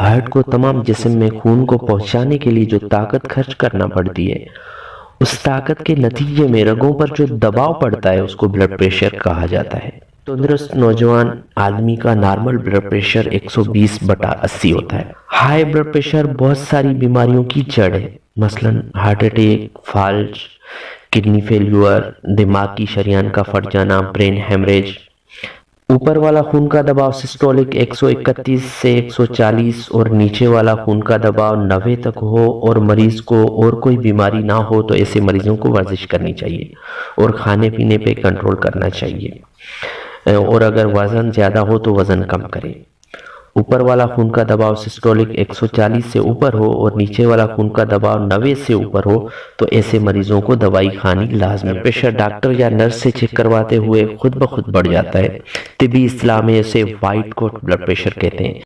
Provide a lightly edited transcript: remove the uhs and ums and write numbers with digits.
Heart को तमाम जिस्म में खून को पहुंचाने के लिए जो ताकत खर्च करना पड़ती है, उस ताकत के नतीजे में रगों पर जो दबाव पड़ता है उसको ब्लड प्रेशर कहा जाता है। तंदुरुस्त नौजवान आदमी का नॉर्मल ब्लड प्रेशर 120/80 होता है। हाई ब्लड प्रेशर बहुत सारी बीमारियों की जड़ है, मसलन हार्ट अटैक, फाल्ज, किडनी फेल्यूर, दिमाग की शरीयान का फट जाना, ब्रेन हेमरेज। ऊपर वाला खून का दबाव सिस्टोलिक 131 से 140 और नीचे वाला खून का दबाव 90 तक हो और मरीज को और कोई बीमारी ना हो तो ऐसे मरीजों को वर्जिश करनी चाहिए और खाने पीने पे कंट्रोल करना चाहिए। और अगर वज़न ज़्यादा हो तो वज़न कम करें। ऊपर वाला खून का दबाव सिस्टोलिक 140 से ऊपर हो और नीचे वाला खून का दबाव 90 से ऊपर हो तो ऐसे मरीजों को दवाई खानी लाजमी। प्रेशर डॉक्टर या नर्स से चेक करवाते हुए खुद ब खुद बढ़ जाता है। तिबी इस्लाम में इसे वाइट कोट ब्लड प्रेशर कहते हैं।